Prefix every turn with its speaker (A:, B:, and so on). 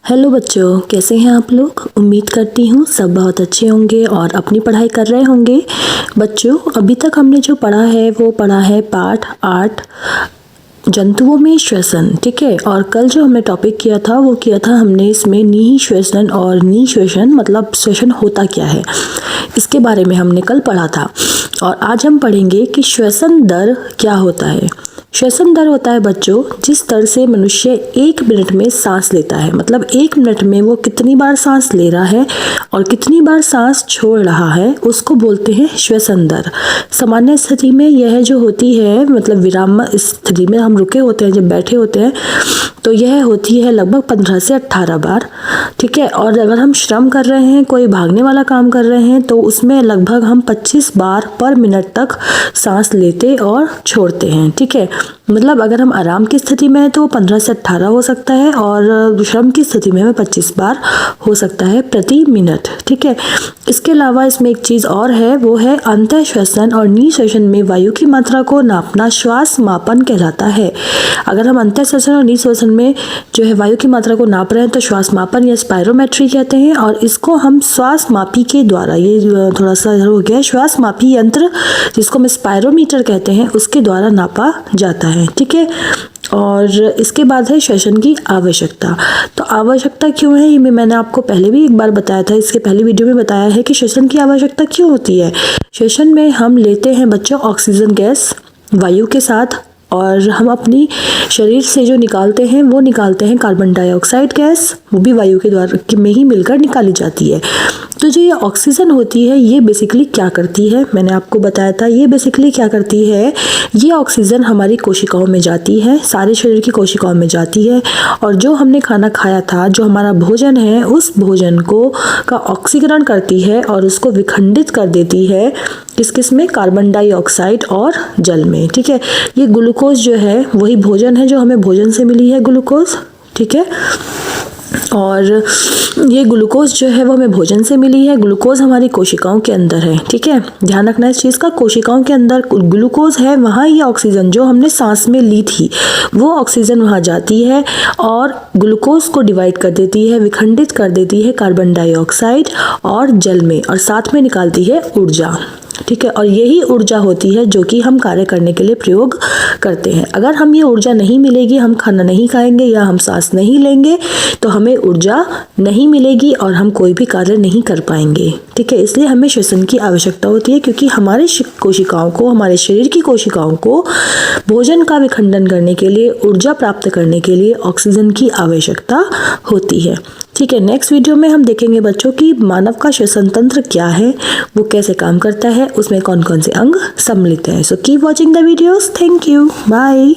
A: Hello बच्चों, कैसे हैं आप लोग। उम्मीद करती हूँ सब बहुत अच्छे होंगे और अपनी पढ़ाई कर रहे होंगे। बच्चों, अभी तक हमने जो पढ़ा है वो पढ़ा है पाठ 8 जंतुओं में श्वसन। ठीक है, और कल जो हमने टॉपिक किया था वो किया था हमने इसमें निःश्वसन और निःश्वसन मतलब श्वसन होता क्या है, इसके बारे में हमने कल पढ़ा था। और आज हम पढ़ेंगे कि श्वसन दर क्या होता है। श्वसन दर होता है बच्चों जिस दर से मनुष्य 1 मिनट में सांस लेता है, मतलब 1 मिनट में वो कितनी बार सांस ले रहा है और कितनी बार सांस छोड़ रहा है, उसको बोलते हैं श्वसन दर। सामान्य स्थिति में यह जो होती है, मतलब विराम स्थिति में हम रुके होते हैं, जब बैठे होते हैं तो यह होती है लगभग 15 से 18 बार। ठीक है, और अगर हम श्रम कर रहे हैं, कोई भागने वाला काम कर रहे हैं, तो उसमें लगभग हम 25 बार पर मिनट तक सांस लेते और छोड़ते हैं। ठीक है, मतलब अगर हम आराम की स्थिति में हैं तो 15 से 18 हो सकता है और श्रम की स्थिति में 25 बार हो सकता है प्रति मिनट। ठीक है, इसके अलावा इसमें एक चीज़ और है, वो है अंतःश्वसन और निःश्वसन में वायु की मात्रा को नापना श्वास मापन कहलाता है। अगर हम अंतःश्वसन और निःश्वसन में जो है वायु की मात्रा को नाप रहे हैं तो श्वास मापन या स्पायरोमेट्री कहते हैं, और इसको हम श्वास मापी के द्वारा, ये थोड़ा सा हो गया, श्वास मापी यंत्र जिसको हम स्पायरोमीटर कहते हैं उसके द्वारा नापा जाता है। ठीक है, और इसके बाद है श्वसन की आवश्यकता। तो आवश्यकता क्यों है, ये मैंने आपको पहले भी एक बार बताया था, इसके पहले वीडियो में बताया है कि श्वसन की आवश्यकता क्यों होती है। श्वसन में हम लेते हैं बच्चों ऑक्सीजन गैस वायु के साथ, और हम अपनी शरीर से जो निकालते हैं वो निकालते हैं कार्बन डाइऑक्साइड गैस, वो भी वायु के द्वारा में ही मिलकर निकाली जाती है। तो जो ये ऑक्सीजन होती है ये बेसिकली क्या करती है, मैंने आपको बताया था, ये बेसिकली क्या करती है, ये ऑक्सीजन हमारी कोशिकाओं में जाती है, सारे शरीर की कोशिकाओं में जाती है, और जो हमने खाना खाया था, जो हमारा भोजन है, उस भोजन को का ऑक्सीकरण करती है और उसको विखंडित कर देती है किस किस में, कार्बन डाइऑक्साइड और जल में। ठीक है, ये ग्लूकोज जो है वही भोजन है जो हमें भोजन से मिली है, ग्लूकोज। ठीक है, और ये ग्लूकोज जो है वो हमें भोजन से मिली है। ग्लूकोज हमारी कोशिकाओं के अंदर है। ठीक है, ध्यान रखना इस चीज़ का, कोशिकाओं के अंदर ग्लूकोज है, वहाँ ये ऑक्सीजन जो हमने सांस में ली थी वो ऑक्सीजन वहाँ जाती है और ग्लूकोज को डिवाइड कर देती है, विखंडित कर देती है कार्बन डाइऑक्साइड और जल में, और साथ में निकालती है ऊर्जा। ठीक है, और यही ऊर्जा होती है जो कि हम कार्य करने के लिए प्रयोग करते हैं। अगर हम ये ऊर्जा नहीं मिलेगी, हम खाना नहीं खाएंगे या हम सांस नहीं लेंगे तो हमें ऊर्जा नहीं मिलेगी और हम कोई भी कार्य नहीं कर पाएंगे। ठीक है, इसलिए हमें श्वसन की आवश्यकता होती है, क्योंकि हमारे कोशिकाओं को, हमारे शरीर की कोशिकाओं को भोजन का विखंडन करने के लिए, ऊर्जा प्राप्त करने के लिए ऑक्सीजन की आवश्यकता होती है। ठीक है, नेक्स्ट वीडियो में हम देखेंगे बच्चों कि मानव का श्वसन तंत्र क्या है, वो कैसे काम करता है, उसमें कौन कौन से अंग सम्मिलित हैं। So keep watching the videos. Thank you, bye.